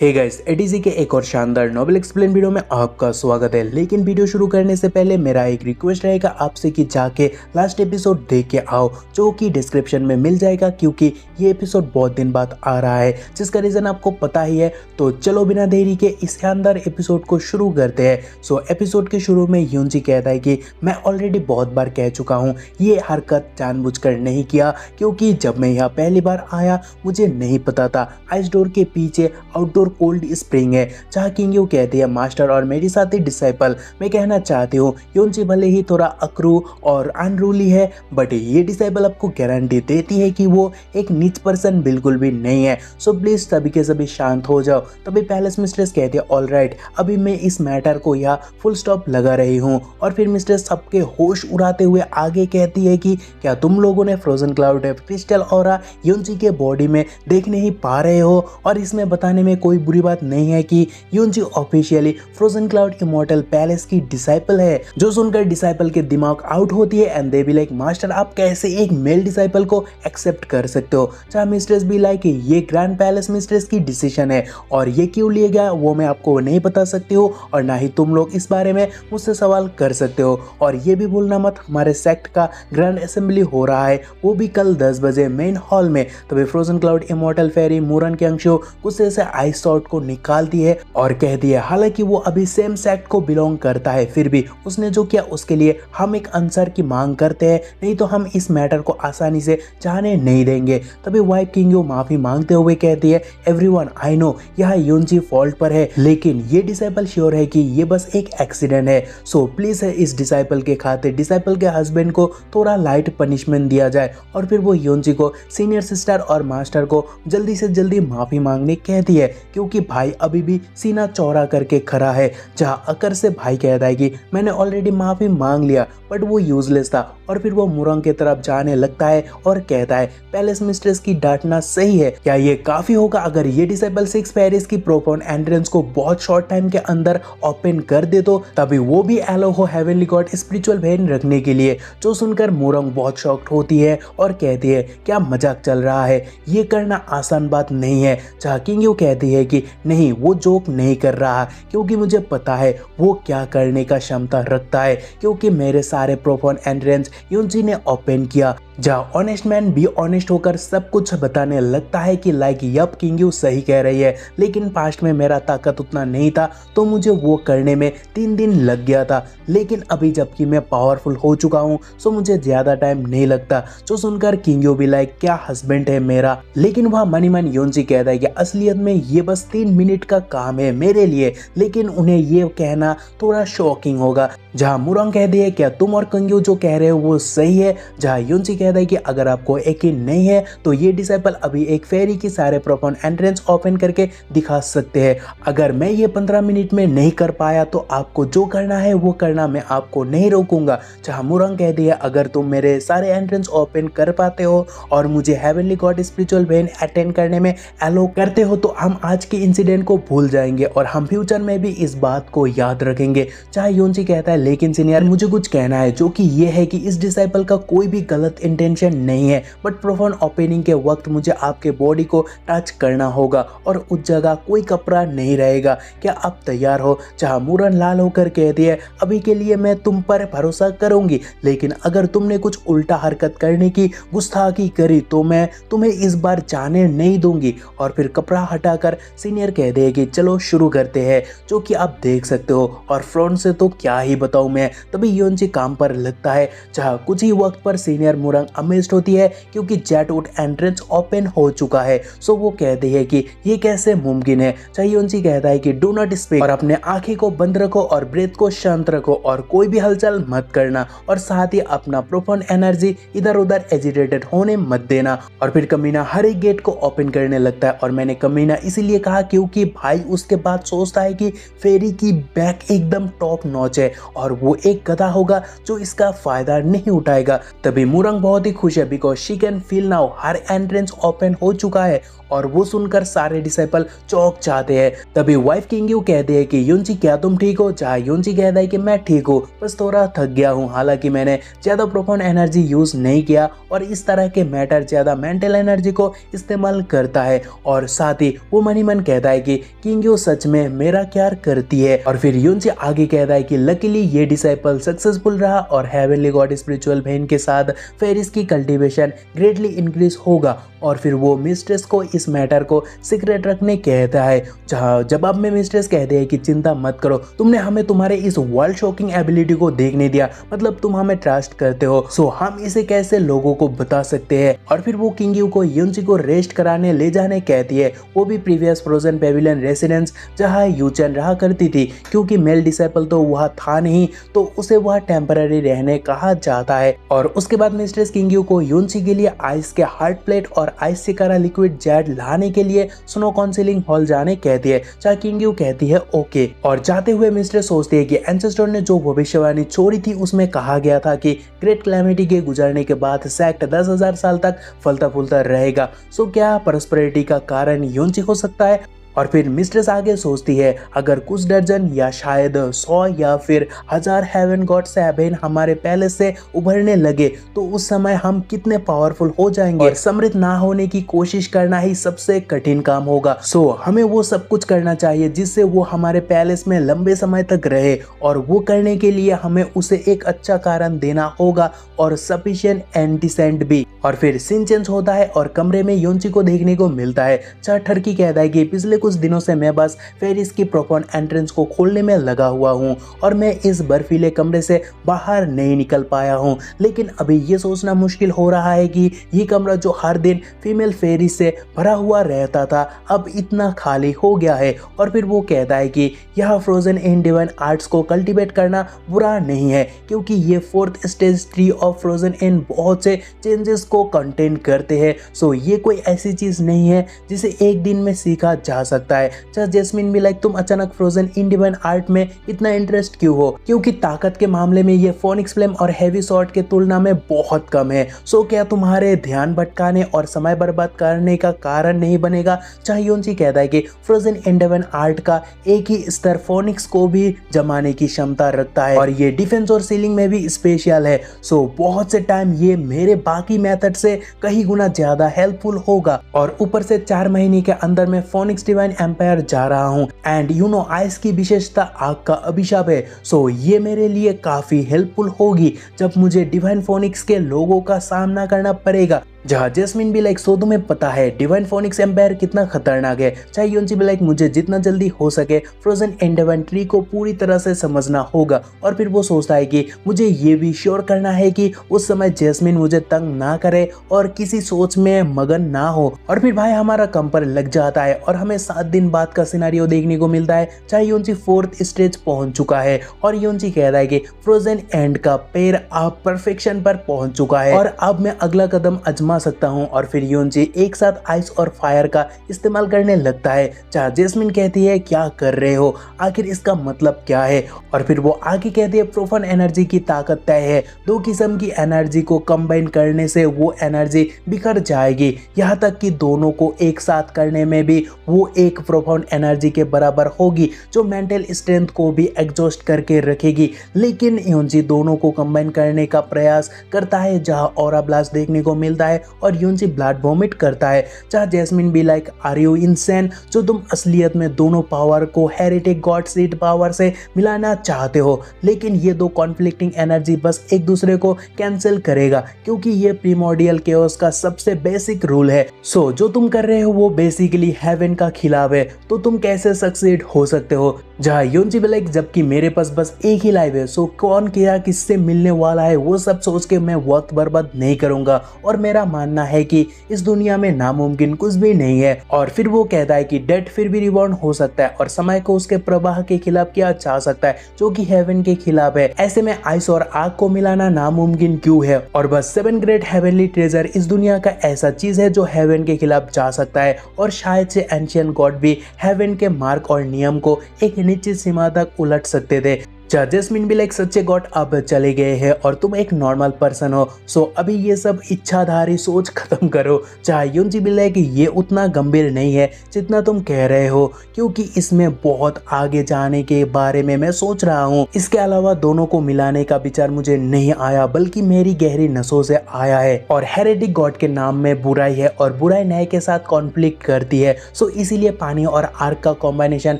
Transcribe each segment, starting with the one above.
Hey guys, ATG के एक और शानदार नोवेल एक्सप्लेन वीडियो में आपका स्वागत है। लेकिन वीडियो शुरू करने से पहले मेरा एक रिक्वेस्ट रहेगा आपसे कि जाके लास्ट एपिसोड देख के आओ, जो कि डिस्क्रिप्शन में मिल जाएगा, क्योंकि ये एपिसोड बहुत दिन बाद आ रहा है, जिसका रीजन आपको पता ही है। तो चलो बिना देरी के इस शानदार एपिसोड को शुरू करते हैं। सो एपिसोड के शुरू में यूनजी कहता है कि मैं ऑलरेडी बहुत बार कह चुका हूँ, ये हरकत जानबूझकर नहीं किया, क्योंकि जब मैं यहाँ पहली बार आया मुझे नहीं पता था आइस डोर के पीछे आउटडोर कोल्ड स्प्रिंग है, जहाँ किंग्यू कहती है मास्टर और मेरी साथी डिसाइपल, मैं कहना चाहती हूँ यूनजी भले ही थोड़ा अकरू और अनरूली है, बट ये डिसाइपल आपको गारंटी देती है कि वो एक नीच पर्सन बिल्कुल भी नहीं है। सो प्लीज सभी के सभी शांत हो जाओ। तभी पैलेस मिस्ट्रेस कहती है ऑलराइट, अभी मैं इस मैटर को यहाँ फुल स्टॉप लगा रही हूँ। और फिर मिस्ट्रेस सबके होश उड़ाते हुए आगे कहती है कि क्या तुम लोगों ने frozen cloud crystal aura Yoon-ji के बॉडी में देख नहीं पा रहे हो? और इसमें बताने में कोई बुरी बात नहीं है कि Yunji officially frozen cloud immortal palace की डिसाइपल है। जो सुनकर डिसाइपल के दिमाग आउट होती है and they be like master आप कैसे एक मेल डिसाइपल को एक्सेप्ट कर सकते हो? जहाँ मिस्ट्रेस भी लाइक ये ग्रैंड पैलेस मिस्ट्रेस की डिसीजन है और ये क्यों लिया गया वो मैं आपको नहीं बता सकती हूँ, और ना ही तुम लोग इस बारे में मुझसे सवाल कर सकते हो। और ये भी भूलना मत, हमारे सेक्ट का ग्रैंड असेंबली हो रहा है, वो भी कल 10 बजे मेन हॉल में। तभी फ्रोजन क्लाउड इमॉर्टल फेरी मूरन के अंशु गुस्से से आइस सॉर्ट को निकालती है और कहती है हालांकि वो अभी सेम सेक्ट को बिलोंग करता है, फिर भी उसने जो किया उसके लिए हम एक आंसर की मांग करते हैं, नहीं तो हम इस मैटर को आसानी से जाने नहीं देंगे। तभी वाइफ किंग्यू माफी मांगते हुए कहती है एवरीवन आई नो यह यूनजी फॉल्ट पर है, लेकिन ये डिसाइपल श्योर है कि ये बस एक एक्सीडेंट है। सो प्लीज इस डिसाइपल के खातिर डिसाइपल के हस्बैंड को थोड़ा लाइट पनिशमेंट दिया जाए। और फिर वो यूनजी को सीनियर सिस्टर और मास्टर को जल्दी से जल्दी माफी मांगने कहती है, क्योंकि भाई अभी भी सीना चौड़ा करके खड़ा है। जहाँ अकर से भाई कहता है कि मैंने ऑलरेडी माफी मांग लिया, बट वो यूजलेस था। और फिर वो मुरंग की तरफ जाने लगता है और कहता है पैलेस मिस्ट्रेस की डांटना सही है, क्या ये काफी होगा अगर ये डिसाइपल 6 पेरिस की प्रोफाउंड एंट्रेंस को बहुत शॉर्ट टाइम के अंदर ओपन कर दे तो? तभी वो भी एलो हो हेवनली गॉड स्पिरिचुअल वेन रखने के लिए। जो सुनकर मुरंग बहुत शॉक्ड होती है और कहती है क्या मजाक चल रहा है, ये करना आसान बात नहीं है। जहाँ किंग्यू कहती है कि नहीं वो जोक नहीं कर रहा, क्योंकि मुझे पता है वो क्या करने का क्षमता रखता है, क्योंकि मेरे सारे प्रोफाउंड एंट्रेंस यूनजी ने ओपन किया। जहाँ ऑनेस्ट मैन भी ऑनेस्ट होकर सब कुछ बताने लगता है कि लाइक यप किंग्यू सही कह रही है, लेकिन पास्ट में मेरा ताकत उतना नहीं था तो मुझे वो करने में 3 दिन लग गया था, लेकिन अभी जबकि मैं पावरफुल हो चुका हूँ सो मुझे ज्यादा टाइम नहीं लगता। जो सुनकर किंग्यू भी लाइक क्या हस्बैंड है मेरा, लेकिन वह मनी मन यूनजी कहता है कि असलियत में ये बस 3 मिनट का काम है मेरे लिए, लेकिन उन्हें ये कहना थोड़ा शॉकिंग होगा। जहाँ मुरंग कहती है क्या तुम और किंग्यू जो कह रहे हो वो सही है? जहाँ यूनजी कहता है कि अगर आपको यकीन नहीं है तो ये डिसाइपल अभी एक फेरी की सारे प्रोफाउंड एंट्रेंस ओपन करके दिखा सकते हैं। अगर मैं ये 15 मिनट में नहीं कर पाया तो आपको जो करना है वो करना, मैं आपको नहीं रोकूंगा। जहाँ मुरंग कहती है अगर तुम मेरे सारे एंट्रेंस ओपन कर पाते हो और मुझे heavenly God spiritual when attend करने में अलो करते हो तो हम आज के इंसिडेंट को भूल जाएंगे और हम फ्यूचर में भी इस बात को याद रखेंगे। चाहे यूनजी कहता है लेकिन सीनियर मुझे कुछ कहना है, जो कि ये है कि इस डिसाइपल का कोई भी गलत इंटेंशन नहीं है, बट प्रोफाउंड ओपनिंग के वक्त मुझे आपके बॉडी को टच करना होगा और उस जगह कोई कपड़ा नहीं रहेगा। क्या आप तैयार हो? जहाँ मुरन लाल होकर कहती है अभी के लिए मैं तुम पर भरोसा करूंगी, लेकिन अगर तुमने कुछ उल्टा हरकत करने की गुस्ताखी करी तो मैं तुम्हें इस बार जाने नहीं दूंगी। और फिर कपड़ा हटाकर सीनियर कहते हैं कि चलो शुरू करते हैं, जो कि आप देख सकते हो। और फ्रंट से तो क्या ही बताऊं मैं। तभी यूनजी काम पर लगता है, जहाँ कुछ ही वक्त पर सीनियर मुरंग अमेज्ड होती है क्योंकि जेटवुड एंट्रेंस ओपन हो चुका है। सो वो कहते हैं कि ये कैसे मुमकिन है। चाहे यूनजी कहता है कि डू नॉट स्पीक और अपने आंखें को बंद रखो और ब्रेथ को शांत रखो और कोई भी हलचल मत करना, और साथ ही अपना प्रोफाउंड एनर्जी इधर उधर एजिटेटेड होने मत देना। और फिर कमीना हर एक गेट को ओपन करने लगता है, और मैंने कमीना इसीलिए कहा क्योंकि भाई उसके बाद सोचता है कि फेरी की बैक एकदम टॉप नॉच है और वो एक गधा होगा जो इसका फायदा नहीं उठाएगा। तभी मुरंग बहुत ही खुश है because she can feel now her entrance open हो चुका है और वो सुनकर सारे डिसाइपल चौंक जाते हैं। तभी वाइफ किंग्यू कहते हैं कि युनची क्या तुम ठीक हो? जहाँ युनची कहता है कि मैं ठीक हूँ, बस थोड़ा थक गया हूँ। हालांकि मैंने ज्यादा प्रोफाउंड एनर्जी यूज नहीं किया और इस तरह के मैटर ज्यादा मेंटल एनर्जी को इस्तेमाल करता है। और साथ ही वो मन ही मन कहता है कि किंग्यू सच में मेरा प्यार करती है। और फिर युनची आगे कहता है कि लकीली ये डिसाइपल सक्सेसफुल रहा और हेवनली गॉड स्पिरिचुअल बहन के साथ फेरिस की कल्टीवेशन ग्रेटली इंक्रीज होगा। और फिर वो मिस्ट्रेस को इस मैटर को सीक्रेट रखने कहता है। जहाँ जवाब में मिस्ट्रेस कहते हैं कि चिंता मत करो, तुमने हमें तुम्हारे इस वर्ल्ड शॉकिंग एबिलिटी को देखने दिया, मतलब तुम हमें ट्रस्ट करते हो, सो हम इसे कैसे लोगों को बता सकते हैं। और फिर वो किंग्यू को युनची को रेस्ट कराने ले जाने कहती है, वो भी प्रीवियस फ्रोजन पेविलियन रेसिडेंस जहाँ यूचन रहा करती थी। क्योंकि मेल डिसाइपल तो वहाँ था नहीं, तो उसे वहाँ टेम्पररी रहने कहा जाता है। और उसके बाद मिस्ट्रेस किंग्यू को युनची के लिए आइस के हार्ड प्लेट और आइस सिकारा लिक्विड जेट लाने के लिए स्नो काउंसिलिंग हॉल जाने कहती है। जहाँ किंग्यू कहती है ओके। और जाते हुए मिस्ट्रेस सोचती है कि एंसेस्टर ने जो भविष्यवाणी छोड़ी थी उसमें कहा गया था कि ग्रेट क्लैमिटी के गुजरने के बाद सेक्ट 10,000 साल तक फलता फूलता रहेगा। सो क्या प्रॉस्पेरिटी का कारण युनची हो सकता है? और फिर मिस्ट्रेस आगे सोचती है अगर कुछ दर्जन या शायद 100 या फिर 1000 हेवन गॉड सेवन हमारे पैलेस से उभरने लगे तो उस समय हम कितने पावरफुल हो जाएंगे। और समृद्ध ना होने की कोशिश करना ही सबसे कठिन काम होगा। सो हमें वो सब कुछ करना चाहिए जिससे वो हमारे पैलेस में लंबे समय तक रहे, और वो करने के लिए हमें उसे एक अच्छा कारण देना होगा और सफिशिएंट एंटीसेंट भी। और फिर सीन चेंज होता है और कमरे में युनची को देखने को मिलता है। जहाँ टर्की कहता है कि पिछले कुछ दिनों से मैं बस फेरिस की प्रोफाउंड एंट्रेंस को खोलने में लगा हुआ हूँ और मैं इस बर्फीले कमरे से बाहर नहीं निकल पाया हूँ। लेकिन अभी ये सोचना मुश्किल हो रहा है कि ये कमरा जो हर दिन फीमेल फेरिस से भरा हुआ रहता था अब इतना खाली हो गया है। और फिर वो कहता है कि यह फ्रोजन इन डिवाइन आर्ट्स को कल्टीवेट करना बुरा नहीं है, क्योंकि ये 4th stage tree of frozen in बहुत से चेंजेस को कंटेन करते हैं। सो ये कोई ऐसी चीज नहीं है जिसे एक दिन में सीखा जा सकता है। जस्ट जैस्मिन भी लाइक तुम अचानक फ्रोजन इन डिवाइन आर्ट में इतना इंटरेस्ट क्यों हो? क्योंकि ताकत के मामले में ये फोनिक्स फ्लेम और हेवी सॉर्ड के तुलना में बहुत कम है। सो क्या तुम्हारे ध्यान भटकाने और समय बर्बाद करने का कारण नहीं बनेगा? चाहे युनची कहता है कि फ्रोजन इन डिवाइन आर्ट का एक ही स्तर फोनिक्स को भी जमाने की क्षमता रखता है और ये डिफेंस और सीलिंग में भी स्पेशल है। सो बहुत से टाइम ये मेरे बाकी मेथड से कहीं गुना ज्यादा हेल्पफुल होगा। और ऊपर से 4 महीने के अंदर मैं फोनिक्स डिवाइन एम्पायर जा रहा हूँ एंड यू नो आइस की विशेषता आग का अभिशाप है। सो ये मेरे लिए काफी हेल्पफुल होगी जब मुझे डिवाइन फोनिक्स के लोगों का सामना करना पड़ेगा। जहाँ जैस्मिन भी लाइक सो तुम्हें पता है डिवाइन फोनिक्स एम्पायर कितना खतरनाक है। चाहे युनची भी लाइक मुझे जितना जल्दी हो सके फ्रोजन एंड डिवाइन ट्री को पूरी तरह से समझना होगा। और फिर वो सोचता है कि मुझे ये भी श्योर करना है कि उस समय जैस्मिन मुझे तंग ना करे और किसी सोच में मगन ना हो। और फिर भाई हमारा कंपर लग जाता है और हमें 7 दिन बाद का सिनारियो देखने को मिलता है। चाहे युनची 4th स्टेज पहुंच चुका है और युनची कहता है कि फ्रोजन एंड का पैर अब परफेक्शन पर पहुंच चुका है और अब मैं अगला कदम आजमा सकता हूं। और फिर युनची एक साथ आइस और फायर का इस्तेमाल करने लगता है। जहाँ जैस्मिन कहती है क्या कर रहे हो, आखिर इसका मतलब क्या है? और फिर वो आगे कहती है प्रोफाउंड एनर्जी की ताकत तय है। 2 किस्म की एनर्जी को कंबाइन करने से वो एनर्जी बिखर जाएगी, यहाँ तक कि दोनों को एक साथ करने में भी वो एक प्रोफाउंड एनर्जी के बराबर होगी जो मेंटल स्ट्रेंथ को भी एग्जॉस्ट करके रखेगी। लेकिन युनची दोनों को कंबाइन करने का प्रयास करता है, जहाँ ऑरा ब्लास्ट देखने को मिलता है और युनची ब्लड वॉमिट करता है। जहाँ जैस्मिन भी लाइक आर यू इनसेन, जो तुम असलियत में दोनों पावर को हेरिटेक गॉड सीड पावर से मिलाना चाहते हो। लेकिन ये 2 कॉन्फ्लिक्टिंग एनर्जी बस एक दूसरे को कैंसिल करेगा, क्योंकि ये प्रीमोडियल केओस का सबसे बेसिक रूल है। सो जो तुम कर रहे हो वो बेसिकली हेवन का खिलाफ है, तो तुम कैसे सक्सीड हो सकते हो? जहाँ युनची भी लाइक जबकि मेरे पास बस एक ही लाइफ है, सो कौन क्या किससे मिलने वाला है वो सब सोच के मैं वक्त बर्बाद नहीं करूंगा और मेरा मानना है कि इस दुनिया में नामुमकिन कुछ भी नहीं है। और फिर वो कहता है कि डेथ फिर भी रिबॉर्न हो सकता है और समय को उसके प्रवाह के खिलाफ किया जा सकता है जो कि हेवन के खिलाफ है। ऐसे में आइस और आग को मिलाना नामुमकिन क्यों है? और बस 7 ग्रेट हेवनली ट्रेजर इस दुनिया का ऐसा चीज है जो हेवन के खिलाफ जा सकता है और शायद से एंशियंट गॉड भी हेवन के मार्ग और नियम को एक निश्चित सीमा तक उलट सकते थे। जहाँ जैस्मिन भी लाइक सच्चे गॉड अब चले गए हैं और तुम एक नॉर्मल पर्सन हो, सो अभी ये सब इच्छाधारी सोच खत्म करो। जहाँ यूनजी भी लाइक ये उतना गंभीर नहीं है जितना तुम कह रहे हो, क्योंकि इसमें बहुत आगे जाने के बारे में मैं सोच रहा हूँ। इसके अलावा दोनों को मिलाने का विचार मुझे नहीं आया, बल्कि मेरी गहरी नसों से आया है। और हेरेटिक गॉड के नाम में बुराई है और बुराई न्याय के साथ कॉन्फ्लिक्ट करती है, सो इसीलिए पानी और आर्क का कॉम्बिनेशन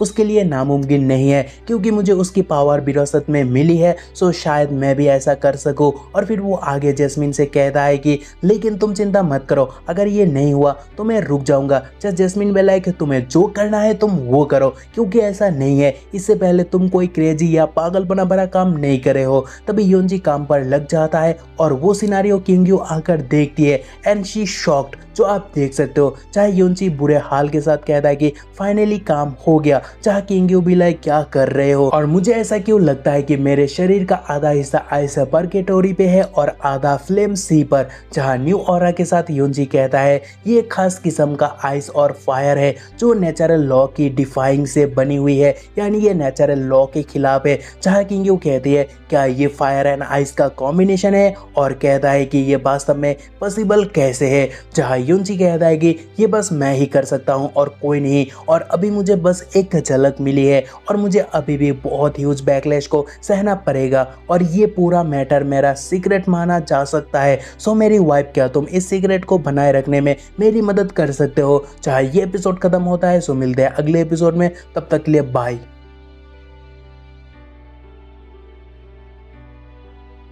उसके लिए नामुमकिन नहीं है, क्योंकि मुझे उसकी पावर विरासत में मिली है। सो शायद मैं भी ऐसा कर सकूं। और फिर वो आगे जैस्मिन से कहता है कि लेकिन तुम चिंता मत करो, अगर ये नहीं हुआ तो मैं रुक जाऊंगा। जस्ट जैस्मिन बेला कि तुम्हें जो करना है तुम वो करो, क्योंकि ऐसा नहीं है, इससे पहले तुम कोई क्रेजी या पागलपना भरा काम नहीं करे हो। तभी योनजी काम पर लग जाता है और वो सिनारियो किंग्यू आकर देखती है एंड शी शॉक्ड, जो आप देख सकते हो। चाहे योनजी बुरे हाल के साथ कहता है कि फाइनली काम हो गया, चाहे किंग्यू भी लाइक क्या कर रहे हो। और मुझे ऐसा क्यों लगता है कि मेरे शरीर का आधा हिस्सा आइस परकेटोरी पे है और आधा फ्लेम सी पर। जहाँ न्यू ऑरा के साथ योनजी कहता है ये खास किस्म का आइस और फायर है जो नेचुरल लॉ की डिफाइंग से बनी हुई है, यानी ये नेचुरल लॉ के खिलाफ है। जहाँ किंग्यू कहती है क्या ये फायर एंड आइस का कॉम्बिनेशन है, और कहता है कि ये वास्तव में पॉसिबल कैसे है। जहाँ यूनजी कहता है कि ये बस मैं ही कर सकता हूँ और कोई नहीं, और अभी मुझे बस एक झलक मिली है और मुझे अभी भी बहुत ह्यूज बैकलैश को सहना पड़ेगा, और ये पूरा मैटर मेरा सीक्रेट माना जा सकता है। सो मेरी वाइफ, क्या तुम इस सीक्रेट को बनाए रखने में मेरी मदद कर सकते हो। चाहे ये एपिसोड खत्म होता है, सो मिलते हैं अगले एपिसोड में, तब तक के लिए बाय।